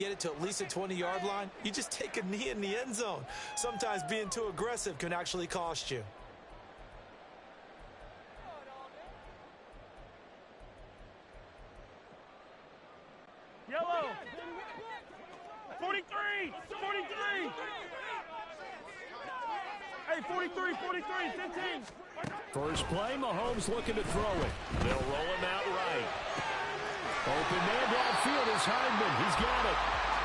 Get it to at least a 20-yard line, you just take a knee in the end zone. Sometimes being too aggressive can actually cost you. Yellow. 43. 43. Hey, 43, 15. First play, Mahomes looking to throw it. They'll roll him out right. Open man downfield is Hindman. He's got it.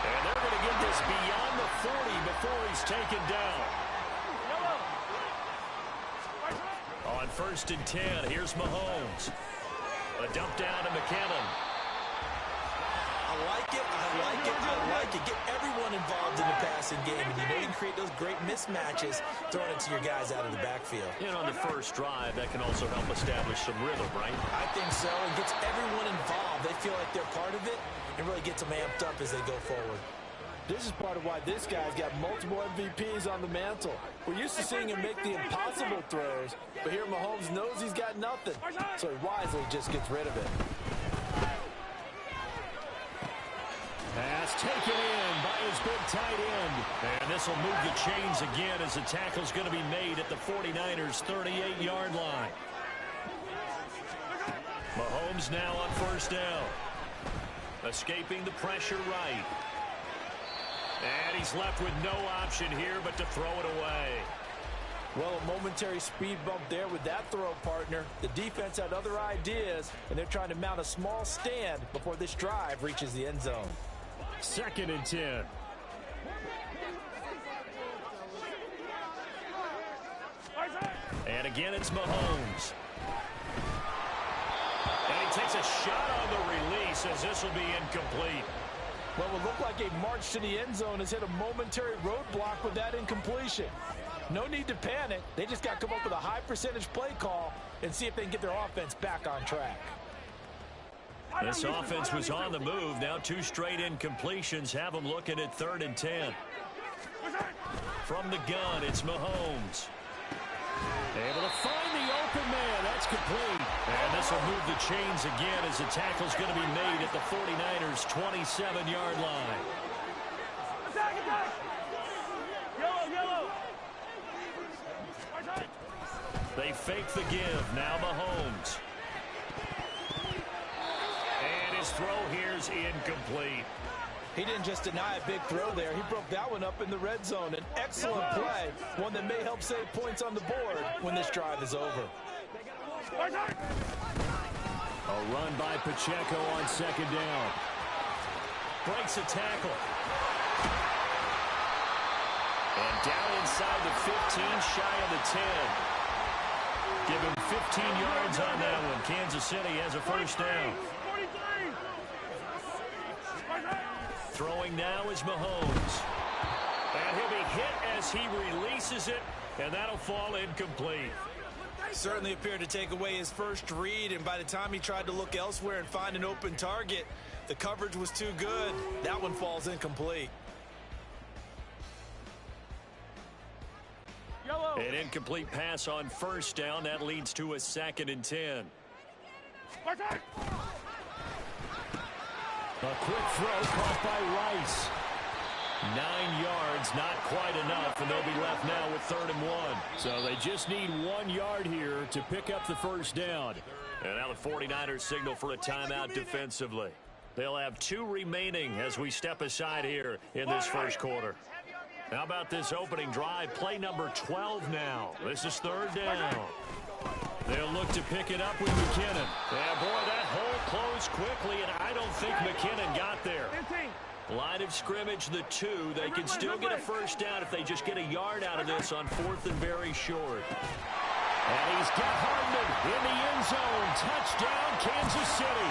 And they're going to get this beyond the 40 before he's taken down. On 1st and 10, here's Mahomes. A dump down to McKinnon. I like it. Get everyone involved in the passing game. And you know you can create those great mismatches throwing it to your guys out of the backfield. And on the first drive, that can also help establish some rhythm, right? I think so. It gets everyone involved. They feel like they're part of it and really gets them amped up as they go forward. This is part of why this guy's got multiple MVPs on the mantle. We're used to seeing him make the impossible throws, but here Mahomes knows he's got nothing, so he wisely just gets rid of it. Pass taken in by his big tight end. And this will move the chains again as the tackle's going to be made at the 49ers' 38-yard line. Mahomes now on 1st down. Escaping the pressure right. And he's left with no option here but to throw it away. Well, a momentary speed bump there with that throw, partner. The defense had other ideas, and they're trying to mount a small stand before this drive reaches the end zone. 2nd and 10. And again, it's Mahomes. And he takes a shot on the release as this will be incomplete. Well, it looked like a march to the end zone has hit a momentary roadblock with that incompletion. No need to panic. They just got to come up with a high percentage play call and see if they can get their offense back on track. This offense was on the move. Now 2 straight incompletions have them looking at 3rd and 10. From the gun, it's Mahomes. Able to find the open man. That's complete. And this will move the chains again as the tackle's going to be made at the 49ers' 27-yard line. Attack! Yellow! They fake the give. Now Mahomes. And his throw here's incomplete. He didn't just deny a big throw there. He broke that one up in the red zone. An excellent play, one that may help save points on the board when this drive is over. A run by Pacheco on 2nd down. Breaks a tackle. And down inside the 15, shy of the 10. Give him 15 yards on that one. Kansas City has a 1st down. Throwing now is Mahomes. And he'll be hit as he releases it, and that'll fall incomplete. Certainly appeared to take away his first read, and by the time he tried to look elsewhere and find an open target, the coverage was too good. That one falls incomplete. An incomplete pass on 1st down. That leads to a 2nd and 10. A quick throw caught by Rice. 9 yards, not quite enough, and they'll be left now with 3rd and 1. So they just need 1 yard here to pick up the 1st down. And now the 49ers signal for a timeout defensively. They'll have 2 remaining as we step aside here in this 1st quarter. How about this opening drive? Play number 12 now. This is 3rd down. They'll look to pick it up with McKinnon. Yeah, boy, that hole closed quickly, and I don't think McKinnon got there. Line of scrimmage, the 2. They can still get a 1st down if they just get a yard out of this on 4th and very short. And he's got Hardman in the end zone. Touchdown, Kansas City.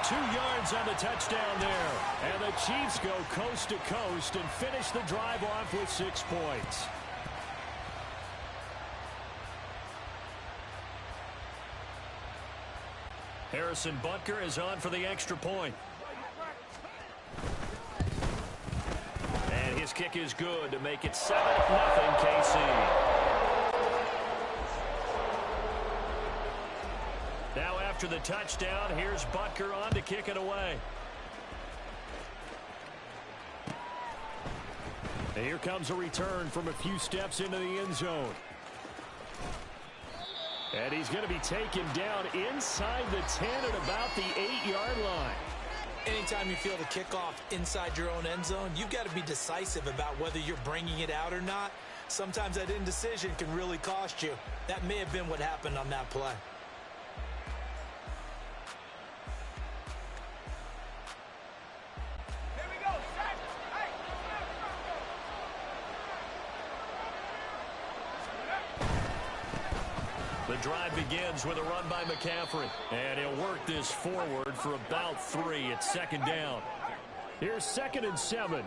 2 yards on the touchdown there. And the Chiefs go coast to coast and finish the drive off with 6 points. Harrison Butker is on for the extra point. And his kick is good to make it 7-0 KC. Now after the touchdown, here's Butker on to kick it away. And here comes a return from a few steps into the end zone. And he's going to be taken down inside the 10 at about the 8-yard line. Anytime you feel the kickoff inside your own end zone, you've got to be decisive about whether you're bringing it out or not. Sometimes that indecision can really cost you. That may have been what happened on that play. The drive begins with a run by McCaffrey. And he'll work this forward for about 3 at second down. Here's 2nd and 7.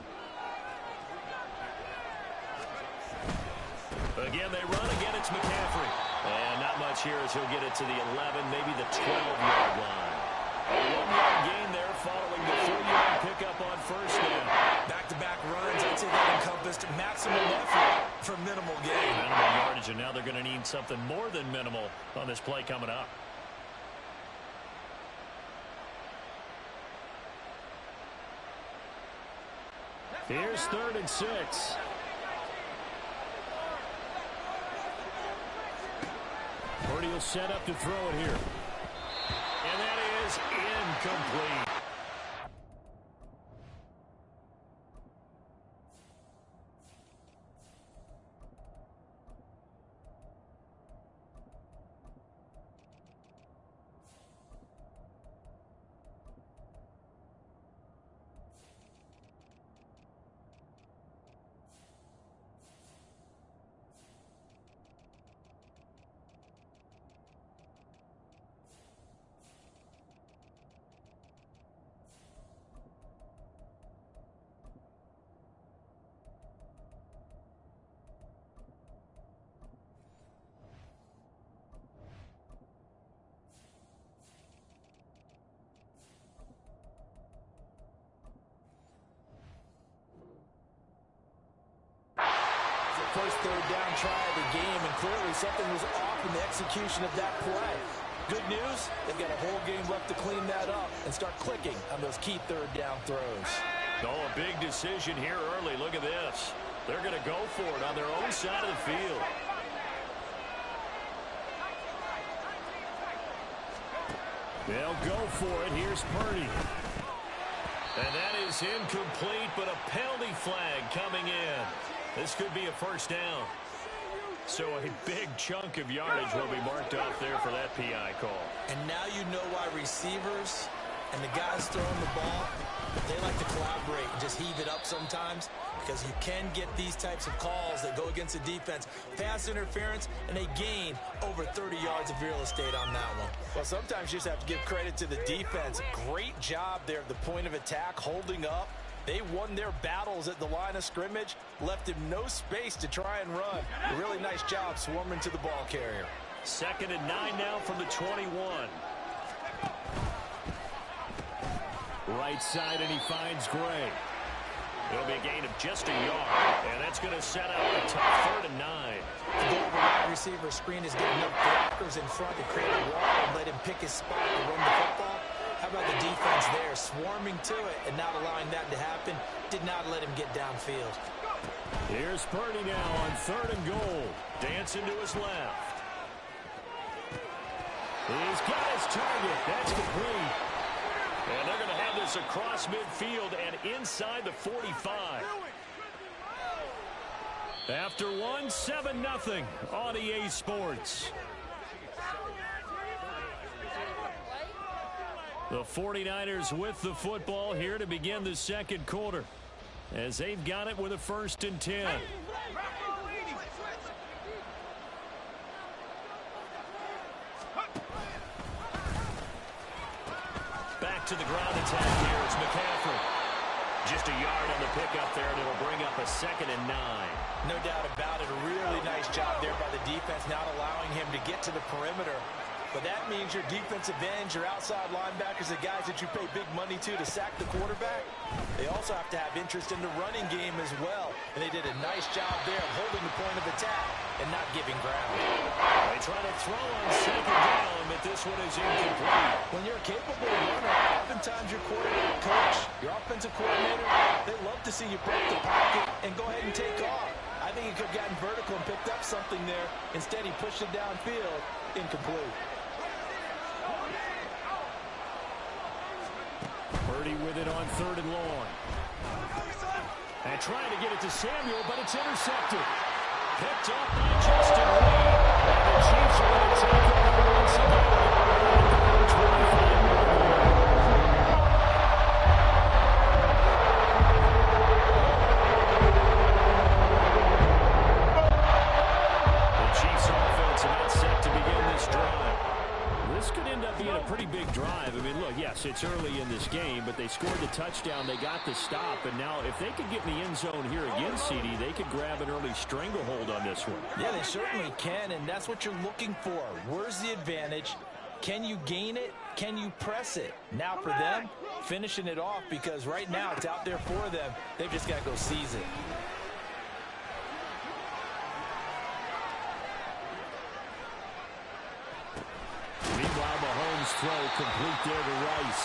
Again, they run. Again, it's McCaffrey. And not much here as he'll get it to the 11, maybe the 12-yard line. A 1-yard gain there following the 3-yard pickup on first down. Back-to-back runs, I'd say that encompassed maximum effort for minimal gain. Minimal yardage, and now they're going to need something more than minimal on this play coming up. Here's 3rd and 6. Purdy will set up to throw it here. And that is incomplete. First third down try of the game, and clearly something was off in the execution of that play. Good news, they've got a whole game left to clean that up and start clicking on those key third down throws. Oh, a big decision here early. Look at this. They're going to go for it on their own side of the field. They'll go for it. Here's Purdy. And that is incomplete, but a penalty flag coming in. This could be a first down. So a big chunk of yardage will be marked off there for that PI call. And now you know why receivers and the guys throwing the ball, they like to collaborate and just heave it up sometimes, because you can get these types of calls that go against the defense. Pass interference, and they gain over 30 yards of real estate on that one. Well, sometimes you just have to give credit to the defense. Great job there at the point of attack, holding up. They won their battles at the line of scrimmage, left him no space to try and run. A really nice job swarming to the ball carrier. 2nd and 9 now from the 21. Right side, and he finds Gray. It'll be a gain of just a yard, and that's going to set up a tough 3rd and 9. The goal of a wide receiver screen is getting enough blockers in front to create a wall and let him pick his spot to run the football. How about the defense there, swarming to it and not allowing that to happen? Did not let him get downfield. Here's Purdy now on 3rd and goal. Dancing to his left. He's got his target. That's complete. And they're going to have this across midfield and inside the 45. After one, 7-0 on EA Sports. The 49ers with the football here to begin the second quarter, as they've got it with a 1st and 10. Back to the ground attack here. It's McCaffrey. Just a yard on the pickup there, and it'll bring up a 2nd and 9. No doubt about it. A really nice job there by the defense, not allowing him to get to the perimeter. But that means your defensive ends, your outside linebackers, the guys that you pay big money to sack the quarterback, They also have to have interest in the running game as well. And they did a nice job there of holding the point of attack and not giving ground. They try to throw on second down, but this one is incomplete. When you're a capable runner, oftentimes your quarterback coach, your offensive coordinator, they love to see you break the pocket and go ahead and take off. I think he could have gotten vertical and picked up something there. Instead, he pushed it downfield. Incomplete. Purdy with it on 3rd and long. And trying to get it to Samuel, but it's intercepted. Picked up by Justin Reed. And the Chiefs are going to take over once again. 25-yard line. The Chiefs offense about set to begin this drive. This could end up being a pretty big drive. I mean, look, yes, it's early in this game, but they scored the touchdown. They got the stop. And now if they could get in the end zone here again, CD, they could grab an early stranglehold on this one. Yeah, they certainly can, and that's what you're looking for. Where's the advantage? Can you gain it? Can you press it? Now for them, finishing it off, because right now it's out there for them. They've just got to go seize it. Meanwhile, Mahomes' throw complete there to Rice.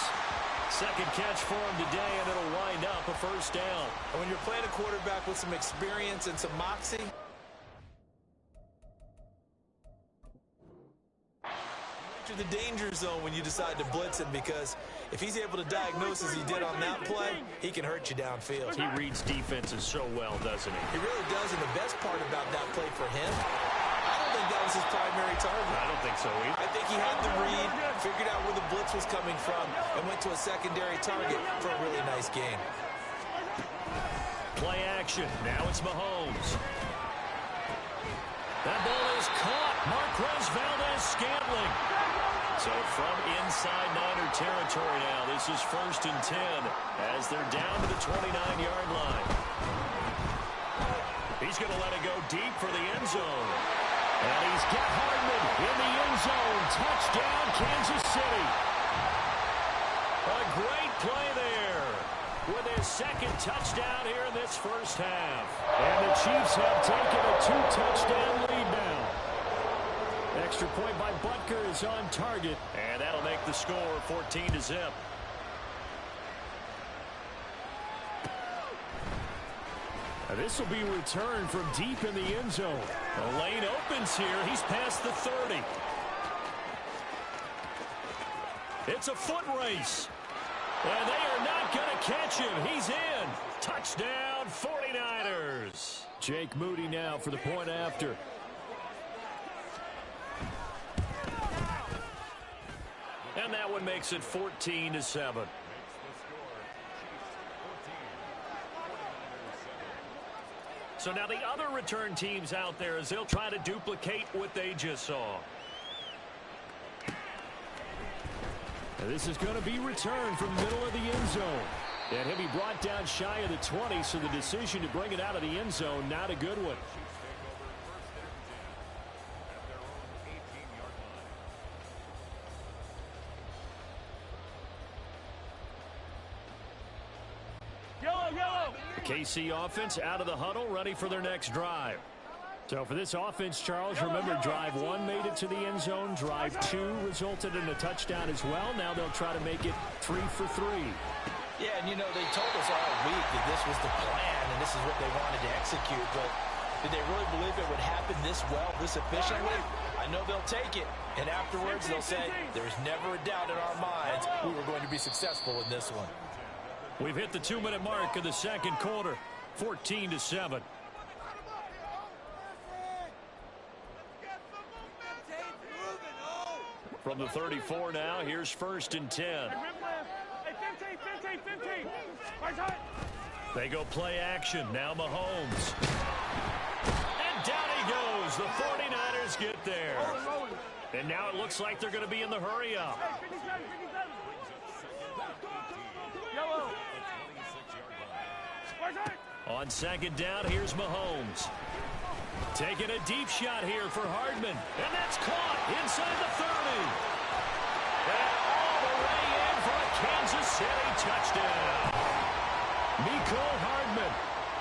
Second catch for him today, and it'll wind up a first down. And when you're playing a quarterback with some experience and some moxie, enter the danger zone when you decide to blitz him, because if he's able to diagnose as he did on that play, he can hurt you downfield. He reads defenses so well, doesn't he? He really does, and the best part about that play for him, I don't think that was his primary target. I don't think so either. I think he had the read, figured out where the blitz was coming from, and went to a secondary target for a really nice game. Play action. Now it's Mahomes. That ball is caught. Marquez Valdez-Scantling. So from inside Niner territory now, this is 1st and 10 as they're down to the 29-yard line. He's going to let it go deep for the end zone. And he's got Hardman in the end zone. Touchdown, Kansas City. A great play there with his second touchdown here in this first half. And the Chiefs have taken a 2-touchdown lead now. Extra point by Butker is on target. And that'll make the score 14-0. This will be returned from deep in the end zone. The lane opens here. He's past the 30. It's a foot race. And they are not going to catch him. He's in. Touchdown, 49ers. Jake Moody now for the point after. And that one makes it 14-7. So now the other return teams out there as they'll try to duplicate what they just saw. And this is going to be returned from the middle of the end zone. And he'll be brought down shy of the 20, so the decision to bring it out of the end zone, not a good one. KC offense out of the huddle, ready for their next drive. So for this offense, Charles, remember, drive 1 made it to the end zone. Drive 2 resulted in a touchdown as well. Now they'll try to make it 3 for 3. Yeah, and you know, they told us all week that this was the plan and this is what they wanted to execute. But did they really believe it would happen this well, this efficiently? I know they'll take it. And afterwards, they'll say, there's never a doubt in our minds we were going to be successful in this one. We've hit the 2-minute mark of the second quarter, 14-7. From the 34 now, here's 1st and 10. Hey, 15. They go play action. Now Mahomes. And down he goes. The 49ers get there. And now it looks like they're going to be in the hurry-up. Yellow. On second down, here's Mahomes. Taking a deep shot here for Hardman. And that's caught inside the 30. And all the way in for a Kansas City touchdown. Mecole Hardman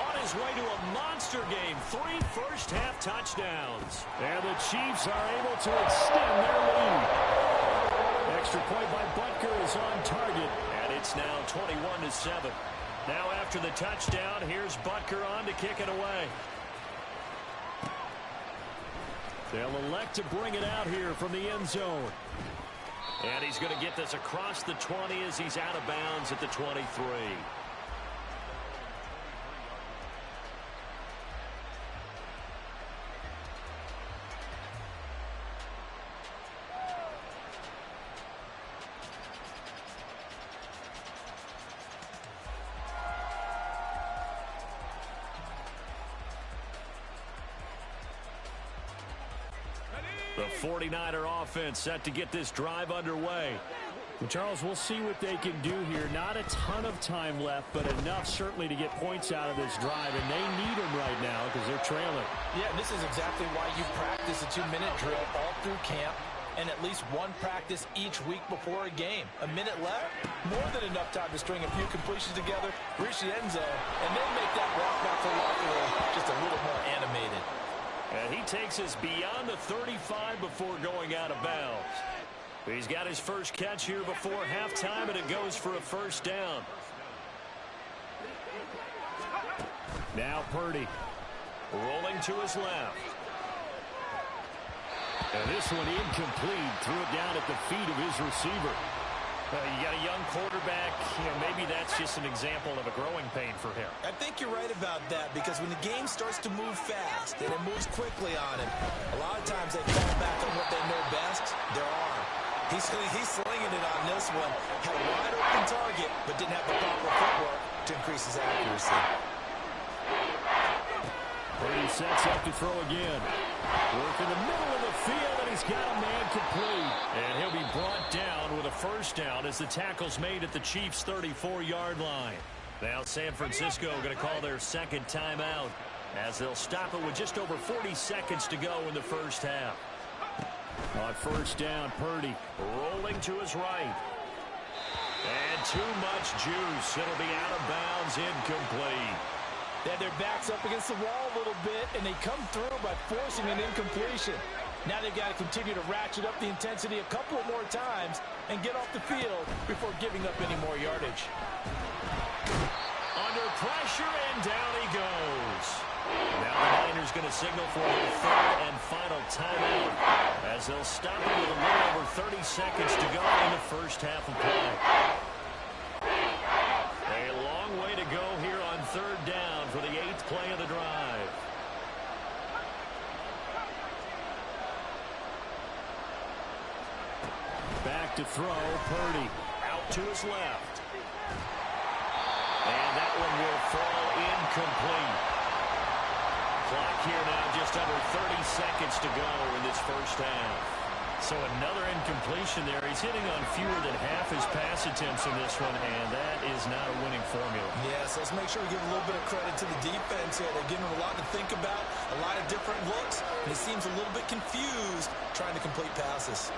on his way to a monster game. 3 first-half touchdowns. And the Chiefs are able to extend their lead. Extra point by Butker is on target. And it's now 21-7. Now after the touchdown, here's Butker on to kick it away. They'll elect to bring it out here from the end zone. And he's going to get this across the 20 as he's out of bounds at the 23. The 49er offense set to get this drive underway. And Charles, we'll see what they can do here. Not a ton of time left, but enough certainly to get points out of this drive. And they need them right now because they're trailing. Yeah, this is exactly why you practice a 2-minute drill all through camp and at least one practice each week before a game. A minute left, more than enough time to string a few completions together, reach the end zone, and then make that walk back to the locker room just a little more animated. And he takes us beyond the 35 before going out of bounds. He's got his first catch here before halftime, and it goes for a first down. Now Purdy. Rolling to his left. And this one incomplete. Threw it down at the feet of his receiver. You got a young quarterback. Maybe that's just an example of a growing pain for him. I think you're right about that, because when the game starts to move fast and it moves quickly on him, a lot of times they fall back on what they know best, their arm. He's slinging it on this one. Had a wide open target, but didn't have the proper footwork to increase his accuracy. Purdy sets up to throw again. Work in the middle of the field, and he's got a man complete. And he'll be brought down with a first down as the tackle's made at the Chiefs' 34-yard line. Now San Francisco going to call their second timeout as they'll stop it with just over 40 seconds to go in the first half. On first down, Purdy. Rolling to his right. And too much juice. It'll be out of bounds, incomplete. They had their backs up against the wall a little bit, and they come through by forcing an incompletion. Now they've got to continue to ratchet up the intensity a couple of more times and get off the field before giving up any more yardage. Under pressure, and down he goes. Now the Niners going to signal for their third and final timeout as they'll stop it with a little over 30 seconds to go in the first half of play. A long way to go here on third down for the 8th play of the drive. Back to throw, Purdy. Out to his left. And that one will fall incomplete. Clock here now just under 30 seconds to go in this first half. So another incompletion there. He's hitting on fewer than half his pass attempts in this one, and that is not a winning formula. Yes, let's make sure we give a little bit of credit to the defense here. They're giving him a lot to think about, a lot of different looks, and he seems a little bit confused trying to complete passes.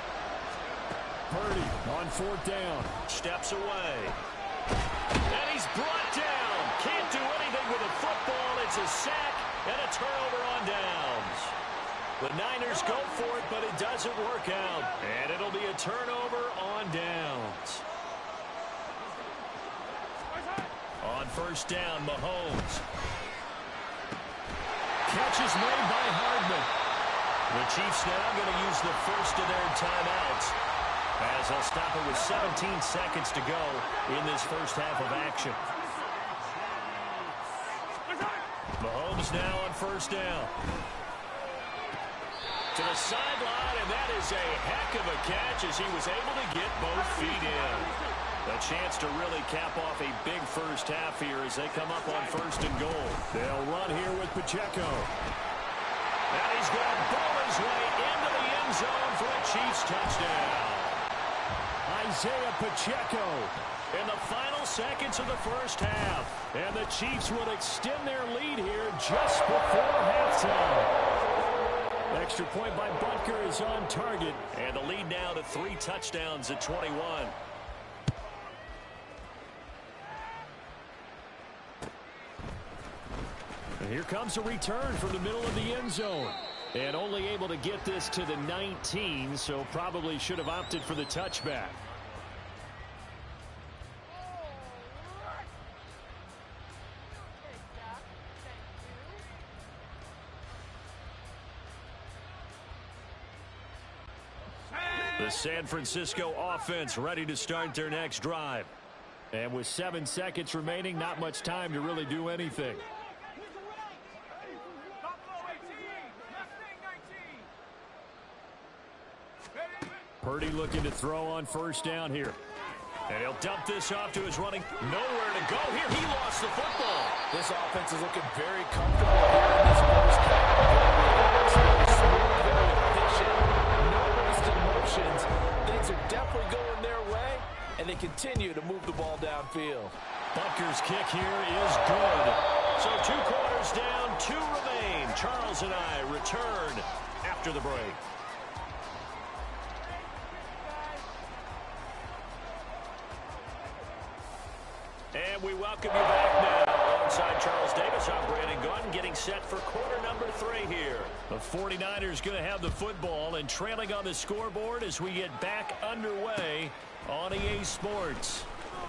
Purdy on fourth down. Steps away. And he's brought down. Can't do anything with a football. It's a sack and a turnover on downs. The Niners go for it, but it doesn't work out. And it'll be a turnover on downs. On first down, Mahomes. Catch is made by Hardman. The Chiefs now going to use the first of their timeouts as they'll stop it with 17 seconds to go in this first half of action. Mahomes now on first down. To the sideline, and that is a heck of a catch as he was able to get both feet in. A chance to really cap off a big first half here as they come up on first and goal. They'll run here with Pacheco. And he's going to bowl his way into the end zone for a Chiefs touchdown. Isaiah Pacheco in the final seconds of the first half. And the Chiefs will extend their lead here just before halftime. Extra point by Butker is on target. And the lead now to 3 touchdowns at 21. And here comes a return from the middle of the end zone. And only able to get this to the 19, so probably should have opted for the touchback. The San Francisco offense ready to start their next drive. And with 7 seconds remaining, not much time to really do anything. Purdy looking to throw on first down here. And he'll dump this off to his running. Nowhere to go here. He lost the football. This offense is looking very comfortable here in this first half. Very smooth, very efficient. No wasted motions. Things are definitely going their way, and they continue to move the ball downfield. Butker's kick here is good. So 2 quarters down, 2 remain. Charles and I return after the break. And we welcome you back now. Alongside Charles Davis, I'm Brandon Gordon, getting set for quarter number 3 here. The 49ers going to have the football and trailing on the scoreboard as we get back underway on EA Sports.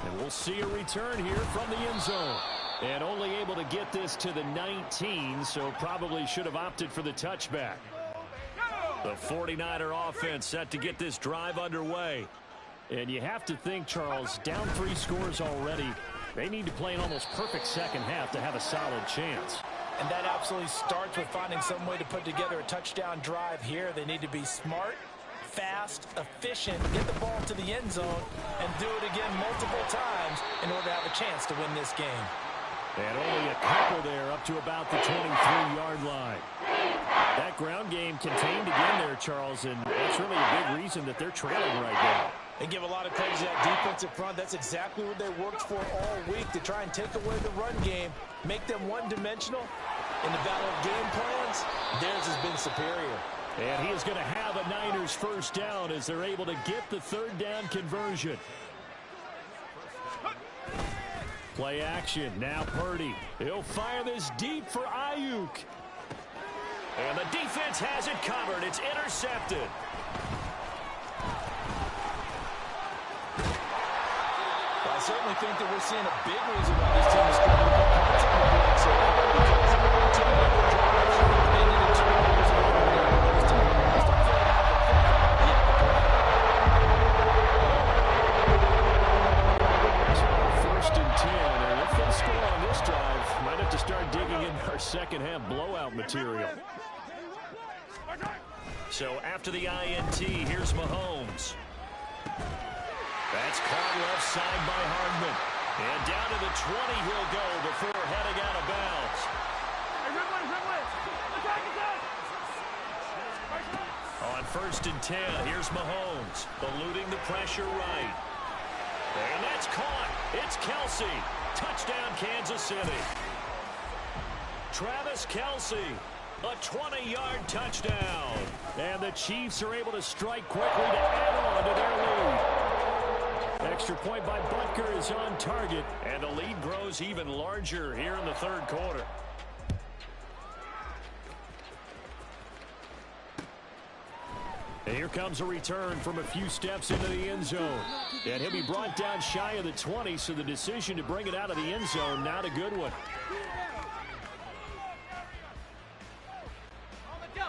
And we'll see a return here from the end zone. And only able to get this to the 19, so probably should have opted for the touchback. The 49er offense set to get this drive underway. And you have to think, Charles, down 3 scores already. They need to play an almost perfect second half to have a solid chance. And that absolutely starts with finding some way to put together a touchdown drive here. They need to be smart, fast, efficient, get the ball to the end zone, and do it again multiple times in order to have a chance to win this game. And only a couple there up to about the 23-yard line. That ground game contained again there, Charles, and that's really a big reason that they're trailing right now. They give a lot of credit to that defensive front. That's exactly what they worked for all week, to try and take away the run game, make them one-dimensional. In the battle of game plans, theirs has been superior. And he is going to have a Niners first down as they're able to get the 3rd down conversion. Play action. Now Purdy. He'll fire this deep for Ayuk. And the defense has it covered. It's intercepted. I certainly think that we're seeing a big reason why this team is struggling to put points on the board so far, because of the team level drives ended in turnovers and overruns. First and 10, and if they score on this drive, might have to start digging in our second half blowout material. So after the INT, here's Mahomes. That's caught left side by Hardman. And down to the 20 he'll go before heading out of bounds. On first and 10, here's Mahomes, eluding the pressure right. And that's caught. It's Kelsey. Touchdown, Kansas City. Travis Kelsey, a 20-yard touchdown. And the Chiefs are able to strike quickly to add on to their lead. Extra point by Butker is on target, and the lead grows even larger here in the 3rd quarter. And here comes a return from a few steps into the end zone. And he'll be brought down shy of the 20, so the decision to bring it out of the end zone, not a good one.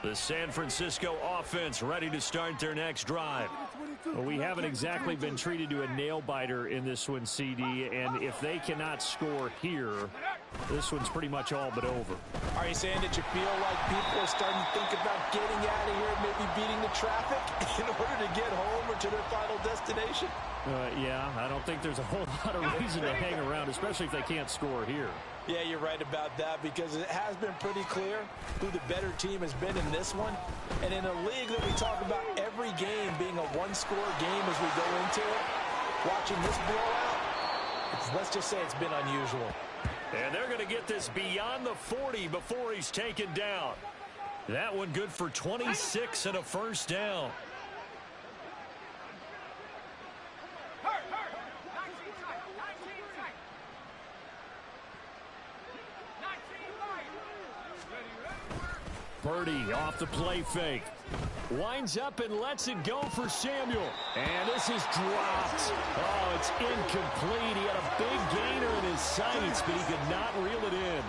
The San Francisco offense ready to start their next drive. Well, we haven't exactly been treated to a nail-biter in this one, CD, and if they cannot score here, this one's pretty much all but over. Are you saying that you feel like people are starting to think about getting out of here and maybe beating the traffic in order to get home or to their final destination? Yeah, I don't think there's a whole lot of reason to hang around, especially if they can't score here. Yeah, you're right about that, because it has been pretty clear who the better team has been in this one. And in a league that we talk about every game being a one-score game as we go into it, watching this blowout, let's just say it's been unusual. And they're going to get this beyond the 40 before he's taken down. That one good for 26 and a first down. Purdy off the play fake. Winds up and lets it go for Samuel. And this is dropped. Oh, it's incomplete. He had a big gainer in his sights, but he could not reel it in.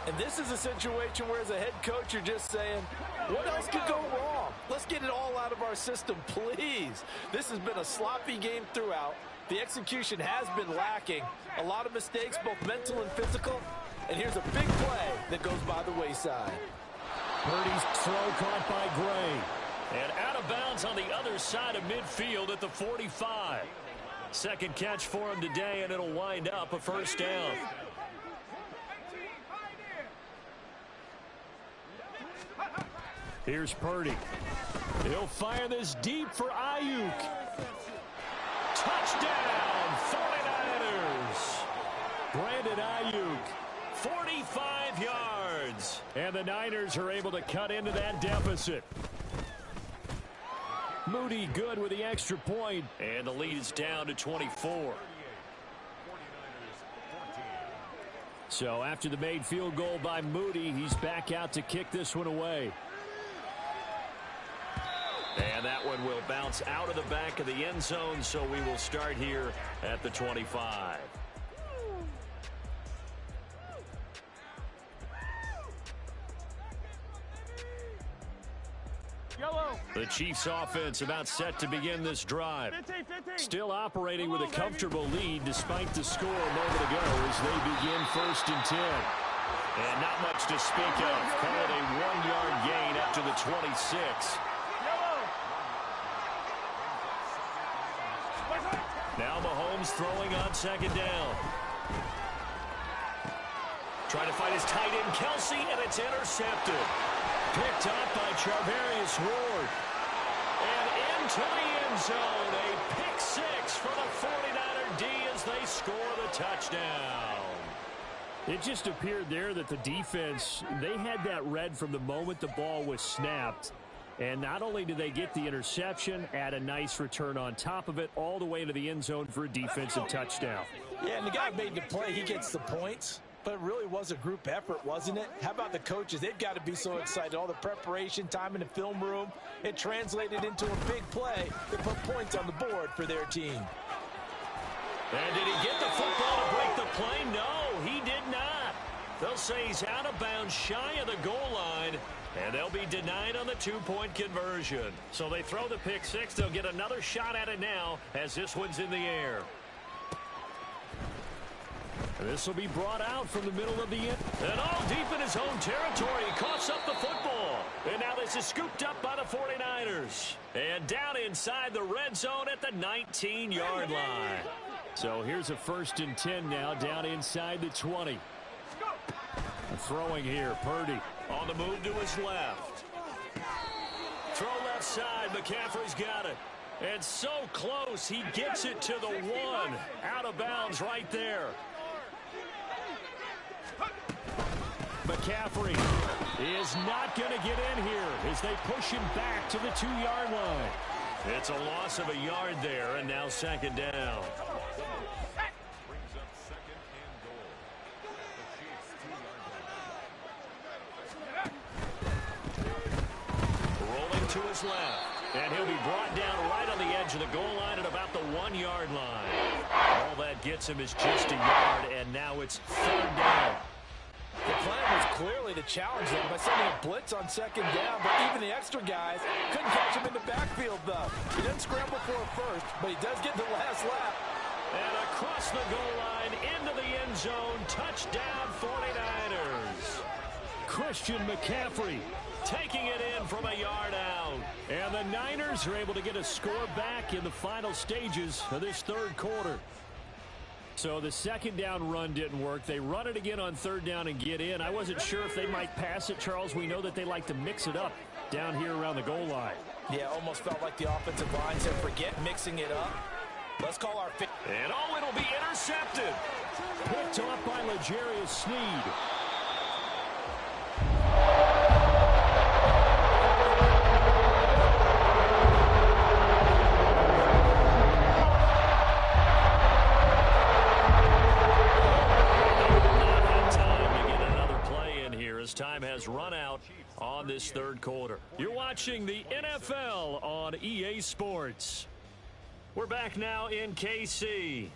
And this is a situation where as a head coach, you're just saying, what else could go wrong? Let's get it all out of our system, please. This has been a sloppy game throughout. The execution has been lacking. A lot of mistakes, both mental and physical. And here's a big play that goes by the wayside. Purdy's throw caught by Gray. And out of bounds on the other side of midfield at the 45. Second catch for him today, and it'll wind up a first down. Here's Purdy. He'll fire this deep for Ayuk. Touchdown, 49ers. Brandon Ayuk, 45 yards. And the Niners are able to cut into that deficit. Moody good with the extra point. And the lead is down to 24. So after the made field goal by Moody, he's back out to kick this one away. And that one will bounce out of the back of the end zone, so we will start here at the 25. Yellow. The Chiefs offense about set to begin this drive. 15, 15. Still operating with a comfortable lead despite the score a moment ago as they begin 1st and 10. And not much to speak of. Call it a 1-yard gain up to the 26. Now Mahomes throwing on 2nd down. Trying to find his tight end, Kelsey, and it's intercepted. Picked up by Charvarius Ward. And into the end zone, a pick 6 for the 49er D as they score the touchdown. It just appeared there that the defense, they had that read from the moment the ball was snapped. And not only did they get the interception, add a nice return on top of it, all the way into the end zone for a defensive touchdown. Yeah, and the guy made the play. He gets the points. But it really was a group effort, wasn't it? How about the coaches? They've got to be so excited. All the preparation time in the film room. It translated into a big play. They put points on the board for their team. And did he get the football to break the play? No, he did not. They'll say he's out of bounds, shy of the goal line. And they'll be denied on the 2-point conversion. So they throw the pick 6. They'll get another shot at it now as this one's in the air. This will be brought out from the middle of the end. And all deep in his own territory. He coughs up the football. And now this is scooped up by the 49ers. And down inside the red zone at the 19-yard line. So here's a 1st and 10 now down inside the 20. Throwing here, Purdy. On the move to his left. Throw left side. McCaffrey's got it. And so close. He gets it to the 1. Out of bounds right there. McCaffrey is not going to get in here as they push him back to the 2-yard line. It's a loss of a yard there, and now 2nd down. Rolling to his left, and he'll be brought down right on the edge of the goal line at about the 1-yard line. All that gets him is just a yard, and now it's 3rd down. The plan was clearly to challenge them by sending a blitz on 2nd down, but even the extra guys couldn't catch him in the backfield, though. He didn't scramble for a first, but he does get the last lap. And across the goal line, into the end zone, touchdown 49ers. Christian McCaffrey taking it in from a yard out. And the Niners are able to get a score back in the final stages of this 3rd quarter. So the 2nd down run didn't work. They run it again on 3rd down and get in. I wasn't sure if they might pass it, Charles. We know that they like to mix it up down here around the goal line. Yeah, almost felt like the offensive line said, forget mixing it up. Let's call our... And oh, it'll be intercepted. Picked off by L'Jarius Sneed. as time has run out on this third quarter. You're watching the NFL on EA Sports. We're back now in KC.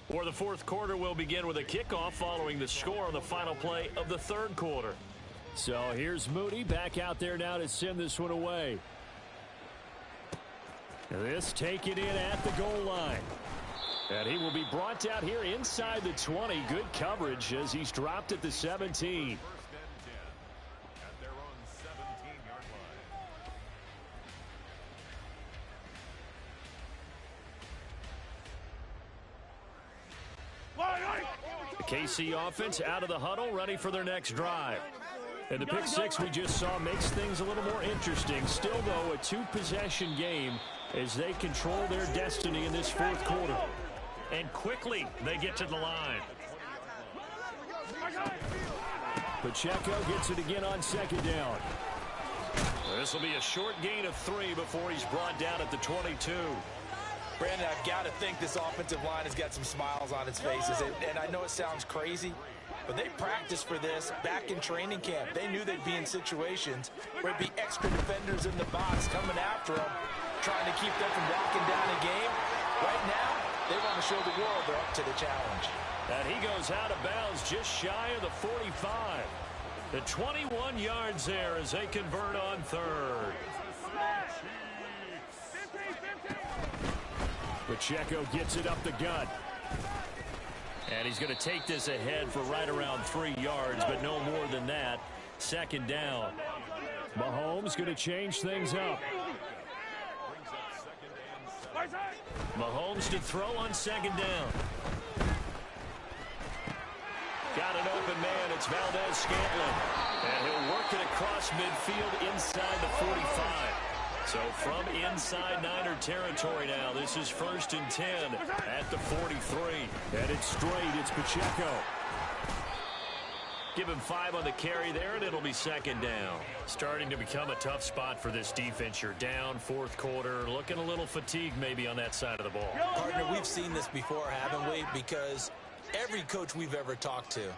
For the fourth quarter, we'll begin with a kickoff following the score on the final play of the third quarter. So here's Moody back out there now to send this one away. This taken in at the goal line. And he will be brought down here inside the 20. Good coverage as he's dropped at the 17. The KC offense out of the huddle, ready for their next drive. And the pick six we just saw makes things a little more interesting. Still, though, a two-possession game as they control their destiny in this fourth quarter. And quickly, they get to the line. Pacheco gets it again on second down. This will be a short gain of 3 before he's brought down at the 22. Brandon, I've got to think this offensive line has got some smiles on its faces. And I know it sounds crazy, but they practiced for this back in training camp. They knew they'd be in situations where it'd be extra defenders in the box coming after them, trying to keep them from locking down a game. Right now, they want to show the world they're up to the challenge. And he goes out of bounds just shy of the 45. The 21 yards there as they convert on third. Pacheco gets it up the gut. And he's going to take this ahead for right around 3 yards, but no more than that. Second down. Mahomes going to change things up. Mahomes to throw on second down. Got an open man. It's Valdez-Scantling. And he'll work it across midfield inside the 45. So from inside Niner territory now, this is 1st and 10 at the 43. And it's straight. It's Pacheco. Give him 5 on the carry there, and it'll be second down. Starting to become a tough spot for this defense. You're down fourth quarter, looking a little fatigued maybe on that side of the ball. Partner, we've seen this before, haven't we? Because every coach we've ever talked to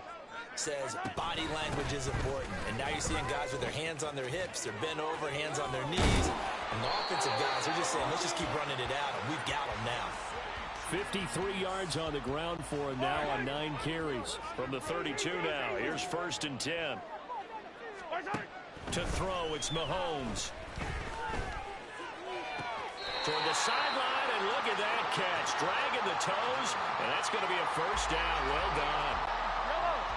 says body language is important. And now you're seeing guys with their hands on their hips, they're bent over, hands on their knees. And the offensive guys are just saying, let's just keep running it at them. We've got them now. 53 yards on the ground for him now on 9 carries. From the 32 now, here's 1st and 10. To throw, it's Mahomes. Toward the sideline, and look at that catch. Dragging the toes, and that's going to be a first down. Well done.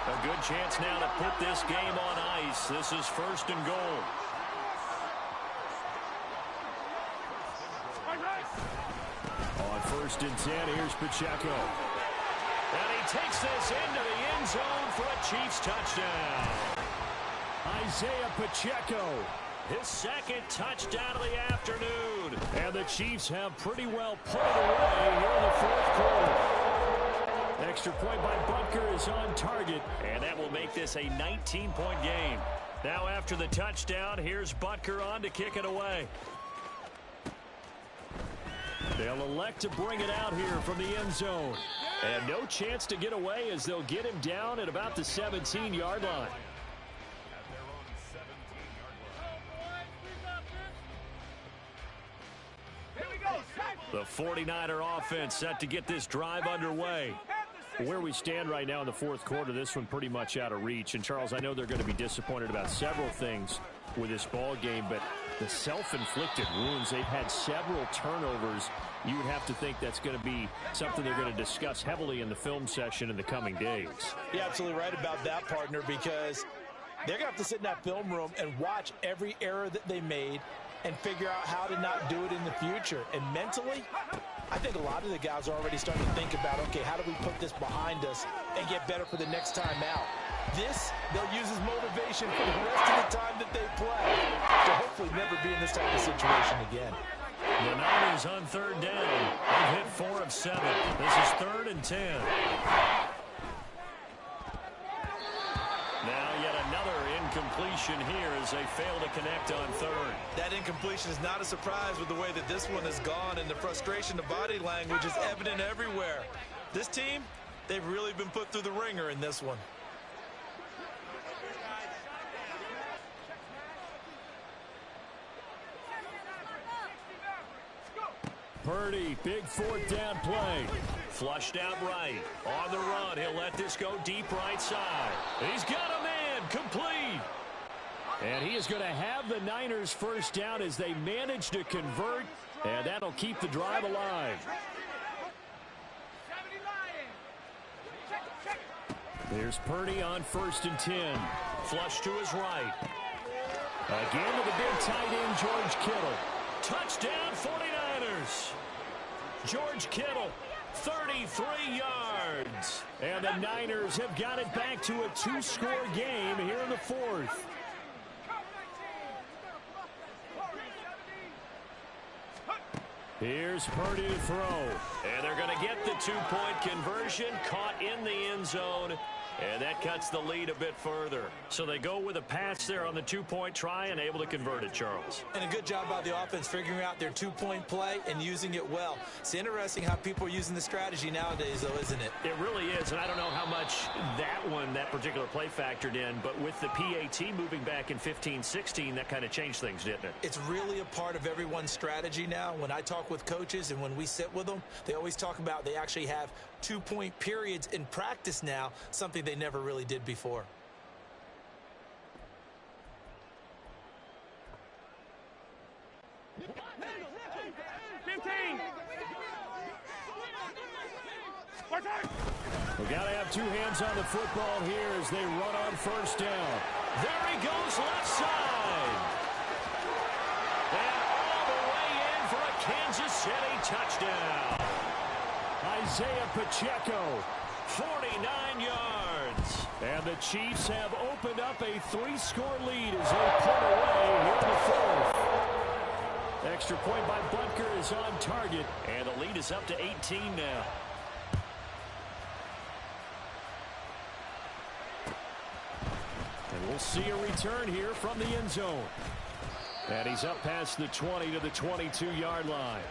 A good chance now to put this game on ice. This is 1st and goal. On 1st and 10, here's Pacheco. And he takes this into the end zone for a Chiefs touchdown. Isaiah Pacheco. His second touchdown of the afternoon. And the Chiefs have pretty well put it away here in the fourth quarter. Extra point by Butker is on target. And that will make this a 19-point game. Now after the touchdown, here's Butker on to kick it away. They'll elect to bring it out here from the end zone. And no chance to get away as they'll get him down at about the 17-yard line. The 49er offense set to get this drive underway. Where we stand right now in the fourth quarter, this one pretty much out of reach. And, Charles, I know they're going to be disappointed about several things with this ball game, but the self-inflicted wounds, they've had several turnovers. You would have to think that's going to be something they're going to discuss heavily in the film session in the coming days. You're absolutely right about that, partner, because they're going to have to sit in that film room and watch every error that they made and figure out how to not do it in the future. And mentally, I think a lot of the guys are already starting to think about, okay, how do we put this behind us and get better for the next time out? This, they'll use as motivation for the rest of the time that they play to hopefully never be in this type of situation again. The Niners on third down. They've hit 4 of 7. This is 3rd and 10. Now yet another incompletion here as they fail to connect on third. That incompletion is not a surprise with the way that this one has gone, and the frustration of body language is evident everywhere. This team, they've really been put through the ringer in this one. Purdy, big fourth down play. Flushed out right. On the run, he'll let this go deep right side. He's got a man, complete. And he is going to have the Niners first down as they manage to convert, and that'll keep the drive alive. There's Purdy on 1st and 10. Flush to his right. Again to the big tight end, George Kittle. Touchdown 49ers. George Kittle, 33 yards. And the Niners have got it back to a 2-score game here in the 4th. Here's Purdy to throw. And they're going to get the 2-point conversion, caught in the end zone. And that cuts the lead a bit further. So they go with a pass there on the 2-point try and able to convert it, Charles. And a good job by the offense figuring out their 2-point play and using it well. It's interesting how people are using the strategy nowadays, though, isn't it? It really is, and I don't know how much that particular play factored in, but with the PAT moving back in 15-16, that kind of changed things, didn't it? It's really a part of everyone's strategy now. When I talk with coaches and when we sit with them, they always talk about they actually have 2-point periods in practice now, something they never really did before. We got to have two hands on the football here as they run on 1st down. There he goes, left side. And all the way in for a Kansas City touchdown. Isaiah Pacheco, 49 yards. And the Chiefs have opened up a 3-score lead as they pull away here in the 4th. Extra point by Butker is on target. And the lead is up to 18 now. And we'll see a return here from the end zone. And he's up past the 20 to the 22-yard line.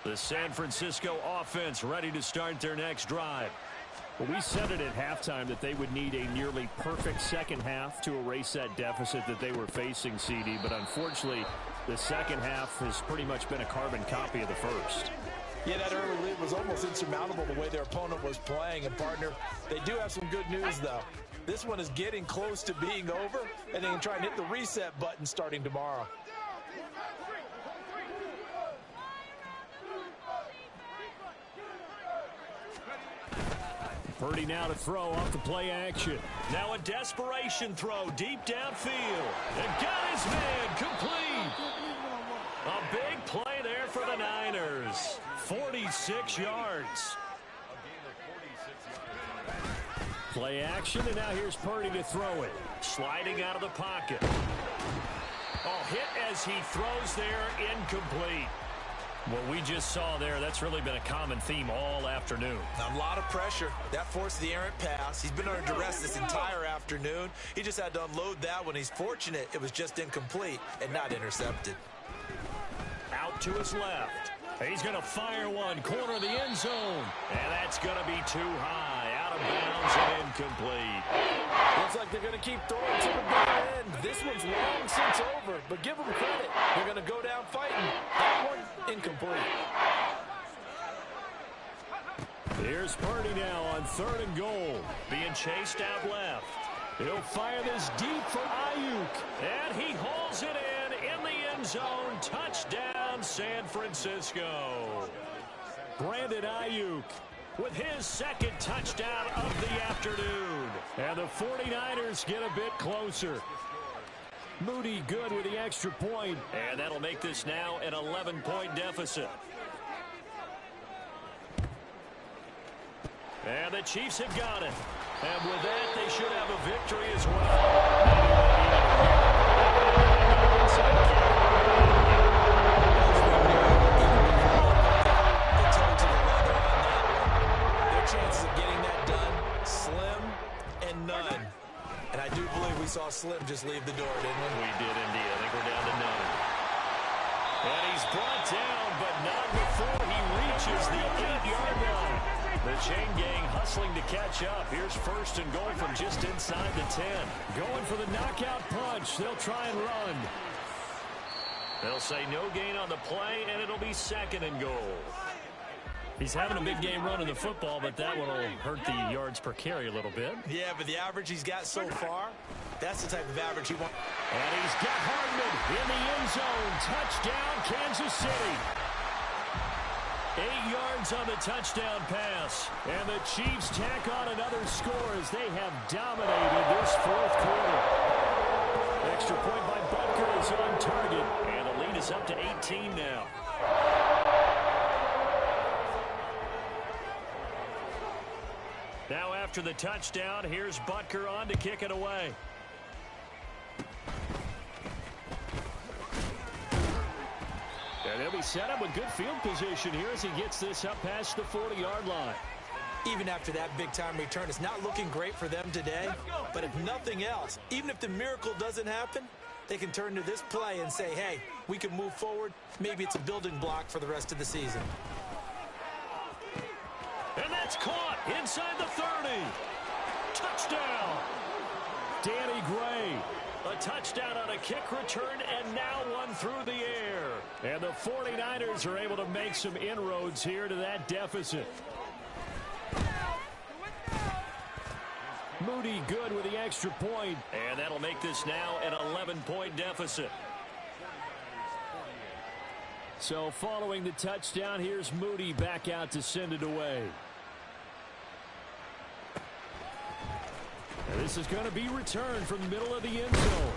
The San Francisco offense ready to start their next drive. Well, we said it at halftime that they would need a nearly perfect second half to erase that deficit that they were facing, CD. But unfortunately, the second half has pretty much been a carbon copy of the first. Yeah, that early lead was almost insurmountable the way their opponent was playing. And, partner, they do have some good news, though. This one is getting close to being over, and they can try and hit the reset button starting tomorrow. Purdy now to throw off the play action. Now a desperation throw deep downfield. And got his man complete. A big play there for the Niners. 46 yards. Play action, and now here's Purdy to throw it. Sliding out of the pocket. Oh, hit as he throws there, incomplete. What we just saw there, that's really been a common theme all afternoon. A lot of pressure. That forced the errant pass. He's been under duress this entire afternoon. He just had to unload that one. He's fortunate it was just incomplete and not intercepted. Out to his left. He's going to fire one, corner of the end zone. And that's going to be too high. Out of bounds and incomplete. Looks like they're going to keep throwing to the bitter end. This one's long since over, but give them credit. They're going to go down fighting. That one, incomplete. Here's Purdy now on 3rd and goal. Being chased out left. He'll fire this deep for Ayuk. And he hauls it in the end zone. Touchdown, San Francisco. Brandon Ayuk with his second touchdown of the afternoon. And the 49ers get a bit closer. Moody good with the extra point. And that'll make this now an 11-point deficit. And the Chiefs have got it. And with that, they should have a victory as well. Their chances of getting that done, slim and none. And I do believe we saw Slim just leave the door, didn't we? We did indeed. I think we're down to none. And he's brought down, but not before he reaches the 8-yard line. The chain gang hustling to catch up. Here's first and goal from just inside the 10. Going for the knockout punch. They'll try and run. They'll say no gain on the play, and it'll be second and goal. He's having a big game running the football, but that one will hurt the yards per carry a little bit. Yeah, but the average he's got so far, that's the type of average he wants. And he's got Hardman in the end zone. Touchdown, Kansas City. 8 yards on the touchdown pass. And the Chiefs tack on another score as they have dominated this fourth quarter. Extra point by Butker is on target. And the lead is up to 18 now. Now after the touchdown, here's Butker on to kick it away. And they'll be set up with good field position here as he gets this up past the 40-yard line. Even after that big-time return, it's not looking great for them today. But if nothing else, even if the miracle doesn't happen, they can turn to this play and say, hey, we can move forward. Maybe it's a building block for the rest of the season. And that's caught inside the 30. Touchdown. Danny Gray. A touchdown on a kick return, and now one through the air. And the 49ers are able to make some inroads here to that deficit. Moody good with the extra point. And that'll make this now an 11-point deficit. So following the touchdown, here's Moody back out to send it away. And this is going to be returned from the middle of the end zone.